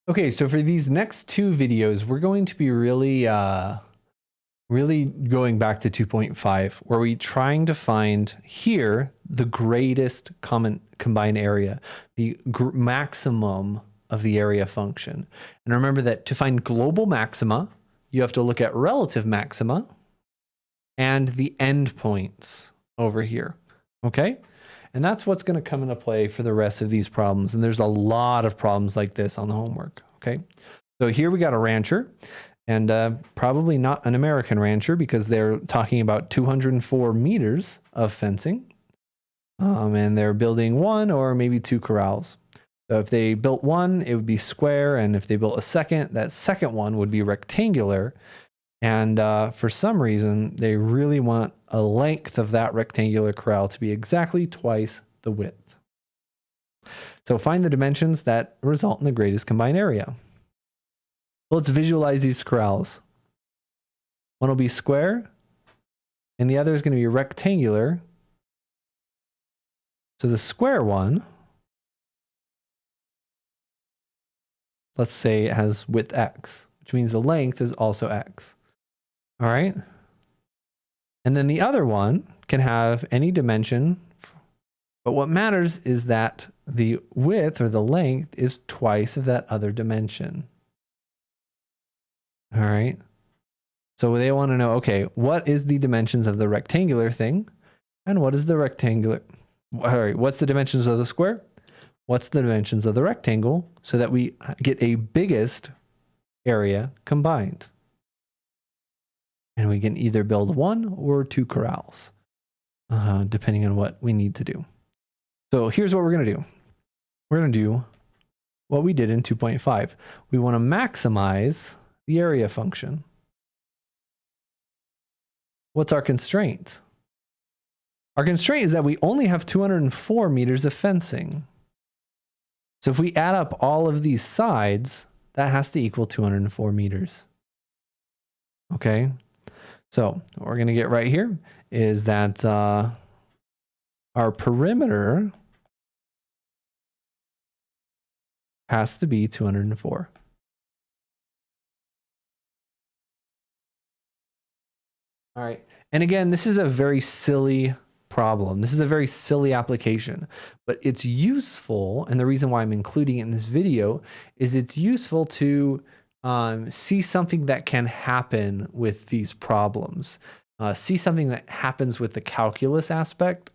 Okay, so for these next two videos, we're going to be really going back to 2.5, where we're trying to find here the greatest common combined area, the maximum of the area function. And remember that to find global maxima, you have to look at relative maxima and the endpoints over here, okay? And that's what's going to come into play for the rest of these problems. And there's a lot of problems like this on the homework, okay? So here we got a rancher, and probably not an American rancher because they're talking about 204 meters of fencing. And they're building one or maybe two corrals. So if they built one, it would be square. And if they built a second, that second one would be rectangular. And for some reason, they really want a length of that rectangular corral to be exactly twice the width. So find the dimensions that result in the greatest combined area. Well, let's visualize these corrals. One will be square, and the other is going to be rectangular. So the square one, let's say it has width x, which means the length is also x. All right. And then the other one can have any dimension, but what matters is that the width or the length is twice of that other dimension. All right. So they want to know, okay, what is the dimensions of the rectangular thing? And what is the rectangular? All right, what's the dimensions of the square? What's the dimensions of the rectangle so that we get a biggest area combined? And we can either build one or two corrals, depending on what we need to do. So here's what we're going to do. We're going to do what we did in 2.5. We want to maximize the area function. What's our constraint? Our constraint is that we only have 204 meters of fencing. So if we add up all of these sides, that has to equal 204 meters. Okay. So what we're going to get right here is that our perimeter has to be 204. All right. And again, this is a very silly problem. This is a very silly application, but it's useful. And the reason why I'm including it in this video is it's useful to see something that can happen with these problems. See something that happens with the calculus aspect.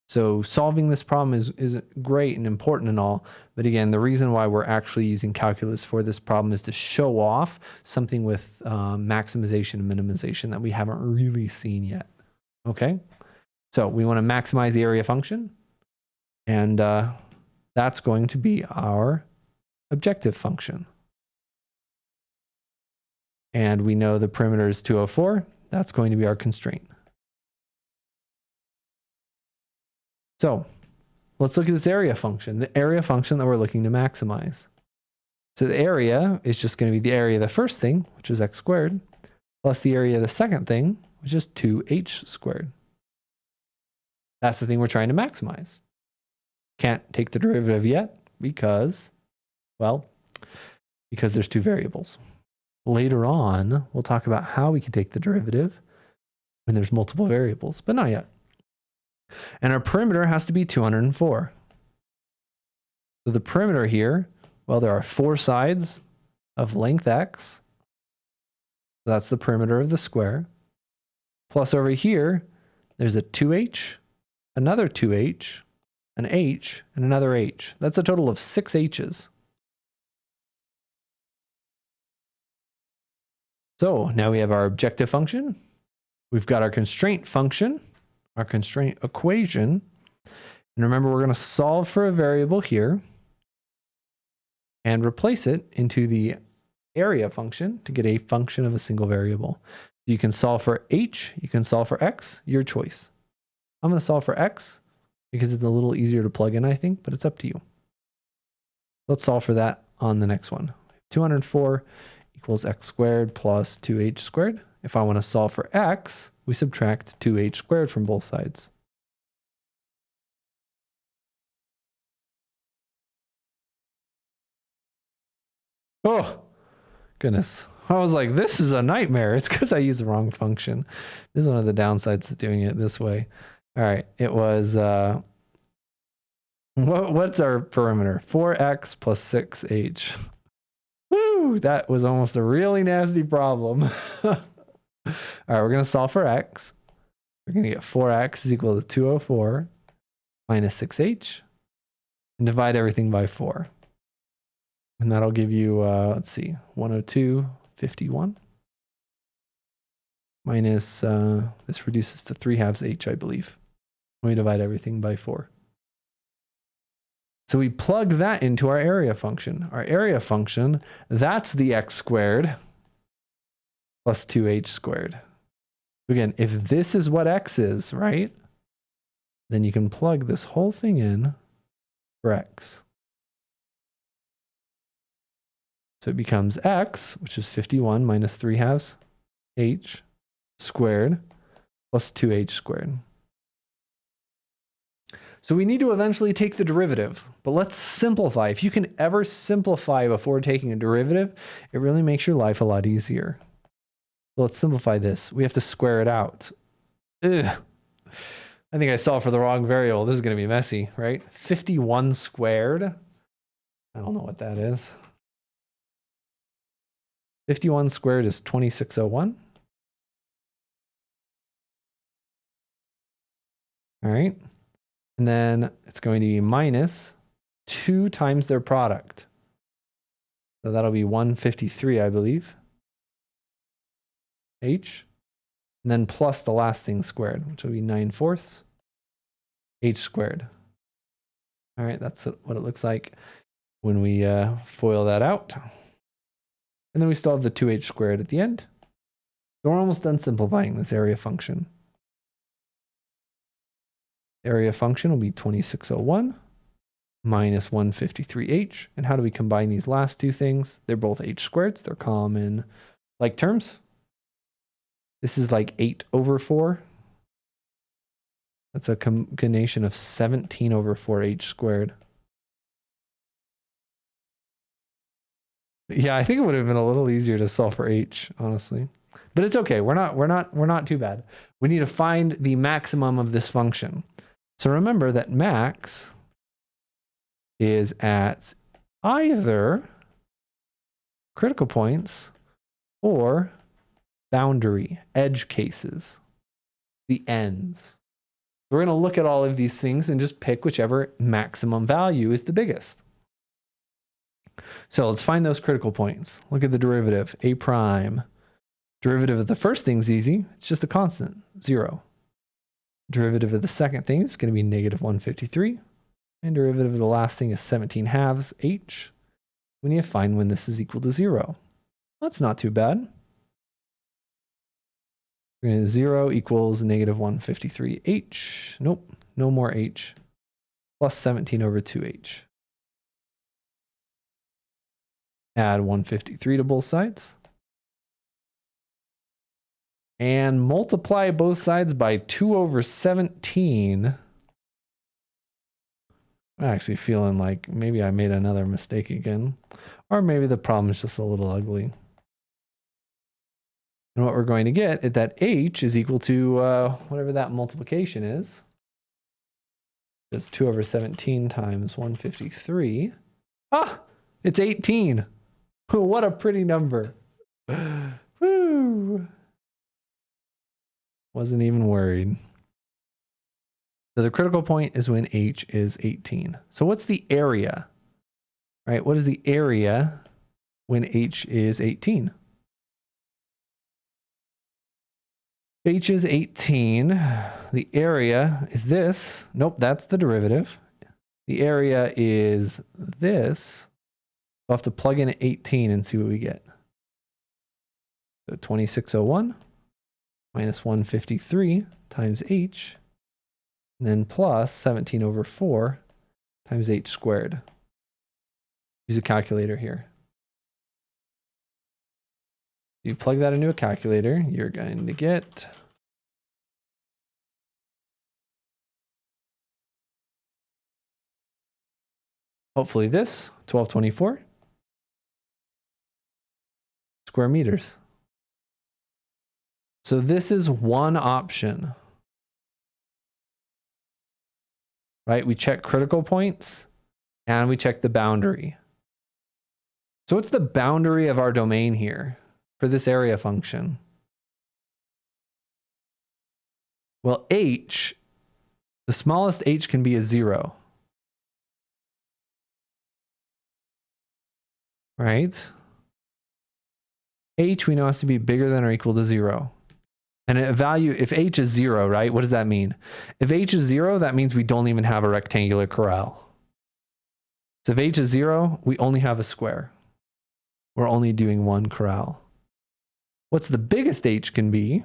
So solving this problem is great and important and all, but again, the reason why we're actually using calculus for this problem is to show off something with maximization and minimization that we haven't really seen yet. Okay, so we want to maximize the area function, and that's going to be our objective function. And we know the perimeter is 204. That's going to be our constraint. So let's look at this area function, the area function that we're looking to maximize. So the area is just going to be the area of the first thing, which is x squared, plus the area of the second thing, which is 2h squared. That's the thing we're trying to maximize. Can't take the derivative yet because, well, because there's two variables. Later on, we'll talk about how we can take the derivative when there's multiple variables, but not yet. And our perimeter has to be 204. So the perimeter here, well, there are four sides of length x. So that's the perimeter of the square. Plus over here, there's a 2h, another 2h, an h, and another h. That's a total of 6 h's. So now we have our objective function. We've got our constraint function, our constraint equation. And remember, we're going to solve for a variable here and replace it into the area function to get a function of a single variable. You can solve for h, you can solve for x, your choice. I'm going to solve for x because it's a little easier to plug in, I think, but it's up to you. Let's solve for that on the next one. 204 equals x squared plus 2h squared. If I want to solve for x, we subtract 2h squared from both sides. Oh, goodness. I was like, this is a nightmare. It's because I used the wrong function. This is one of the downsides of doing it this way. All right. It was, what's our perimeter? 4x plus 6h. Woo! That was almost a really nasty problem. All right. We're going to solve for x. We're going to get 4x is equal to 204 minus 6h and divide everything by 4. And that'll give you, let's see, 102.51 minus, this reduces to 3/2 h, I believe. We divide everything by 4. So we plug that into our area function. Our area function, that's the x squared plus 2h squared. Again, if this is what x is, right, then you can plug this whole thing in for x. So it becomes x, which is 51 minus 3/2 h squared plus 2h squared. So we need to eventually take the derivative, but let's simplify. If you can ever simplify before taking a derivative, it really makes your life a lot easier. So let's simplify this. We have to square it out. Ugh. I think I solved for the wrong variable. This is going to be messy, right? 51 squared. I don't know what that is. 51 squared is 2601. All right. And then it's going to be minus 2 times their product. So that'll be 153, I believe. H. And then plus the last thing squared, which will be 9/4 h squared. All right, that's what it looks like when we FOIL that out. And then we still have the 2h squared at the end. So we're almost done simplifying this area function. Area function will be 2601 minus 153h. And how do we combine these last two things? They're both h squareds. They're common like terms. This is like 8/4. That's a combination of 17/4h squared. Yeah, I think it would have been a little easier to solve for h, honestly. But it's okay. We're not too bad. We need to find the maximum of this function. So remember that max is at either critical points or boundary, edge cases, the ends. We're going to look at all of these things and just pick whichever maximum value is the biggest. So let's find those critical points. Look at the derivative, a prime. Derivative of the first thing's easy. It's just a constant, 0. Derivative of the second thing is going to be negative 153. And derivative of the last thing is 17/2 h. We need to find when this is equal to 0. That's not too bad. 0 equals negative 153h. Nope, no more h. Plus 17/2h. Add 153 to both sides. And multiply both sides by 2/17. I'm actually feeling like maybe I made another mistake again. Or maybe the problem is just a little ugly. And what we're going to get is that h is equal to whatever that multiplication is. Just 2/17 times 153. Ah, it's 18. What a pretty number. Woo. Wasn't even worried. So the critical point is when h is 18. So what's the area? Right? What is the area when h is 18? H is 18. The area is this. Nope, that's the derivative. The area is this. We'll have to plug in 18 and see what we get. So 2601 minus 153 times h, and then plus 17/4 times h squared. Use a calculator here. You plug that into a calculator, you're going to get hopefully this, 1224. square meters. So this is one option, right? We check critical points and we check the boundary. So what's the boundary of our domain here for this area function? Well, h, the smallest h can be a 0. Right? H we know has to be bigger than or equal to 0. And a value, if h is 0, right? What does that mean? If h is 0, that means we don't even have a rectangular corral. So if h is 0, we only have a square. We're only doing one corral. What's the biggest h can be?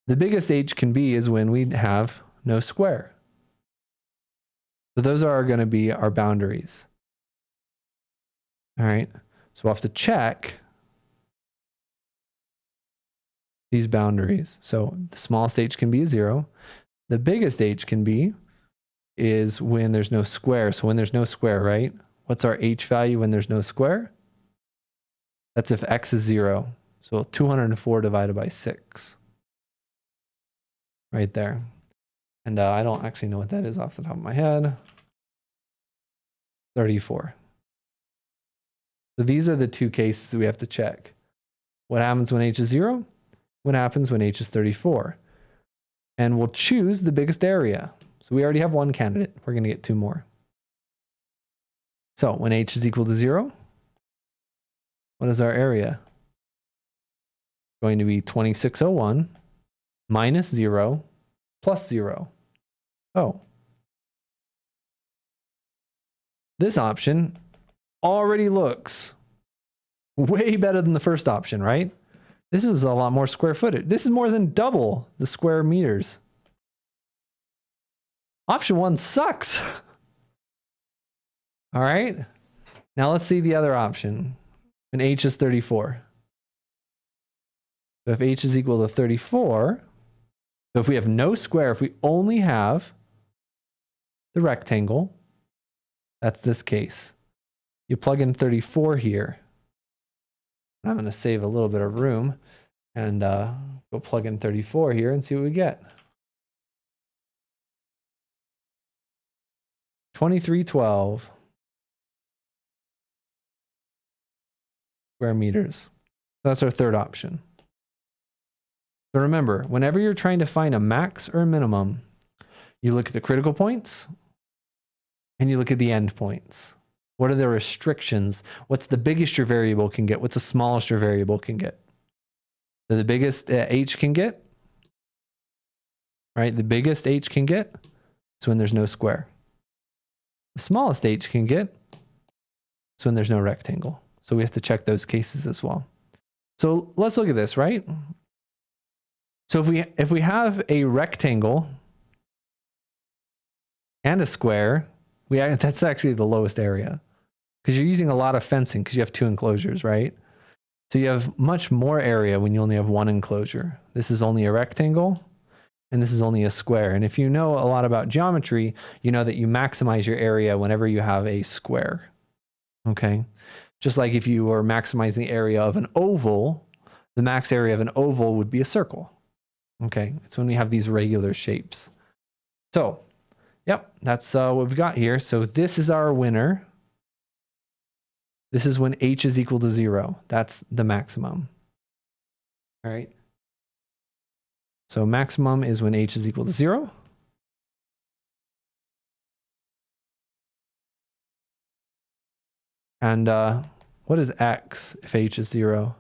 The biggest h can be is when we have no square. So those are going to be our boundaries. All right. So we'll have to check these boundaries. So the smallest h can be a 0. The biggest h can be is when there's no square. So when there's no square, right? What's our h value when there's no square? That's if x is 0. So 204 divided by 6. Right there. And I don't actually know what that is off the top of my head. 34. So these are the two cases that we have to check. What happens when h is 0? What happens when h is 34? And we'll choose the biggest area. So we already have one candidate. We're going to get 2 more. So when h is equal to 0, what is our area? Going to be 2601 minus 0 plus 0. Oh. This option already looks way better than the first option, right? This is a lot more square footage. This is more than double the square meters. Option 1 sucks. All right. Now let's see the other option. And h is 34. So if h is equal to 34, so if we have no square, if we only have the rectangle, that's this case. You plug in 34 here. I'm going to save a little bit of room and go plug in 34 here and see what we get. 2312 square meters. That's our third option. So remember, whenever you're trying to find a max or a minimum, you look at the critical points and you look at the endpoints. What are the restrictions? What's the biggest your variable can get? What's the smallest your variable can get? So the biggest h can get, right? The biggest h can get is when there's no square. The smallest h can get is when there's no rectangle. So we have to check those cases as well. So let's look at this, right? So if we have a rectangle and a square, that's actually the lowest area because you're using a lot of fencing because you have 2 enclosures, right? So you have much more area when you only have 1 enclosure. This is only a rectangle and this is only a square. And if you know a lot about geometry, you know that you maximize your area whenever you have a square. Okay. Just like if you were maximizing the area of an oval, the max area of an oval would be a circle. Okay. It's when we have these regular shapes. So, yep, that's what we've got here. So this is our winner. This is when h is equal to 0. That's the maximum. All right. So maximum is when h is equal to 0. And what is x if h is 0?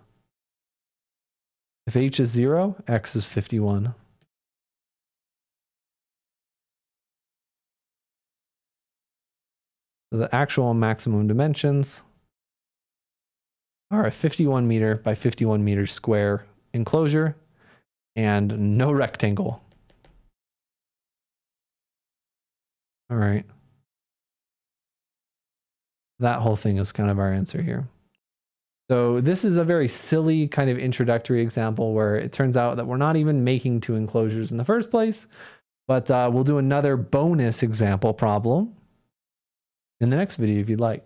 If h is 0, x is 51. So the actual maximum dimensions are a 51 meter by 51 meter square enclosure and no rectangle. All right. That whole thing is kind of our answer here. So this is a very silly kind of introductory example where it turns out that we're not even making 2 enclosures in the first place, but we'll do another bonus example problem in the next video if you'd like.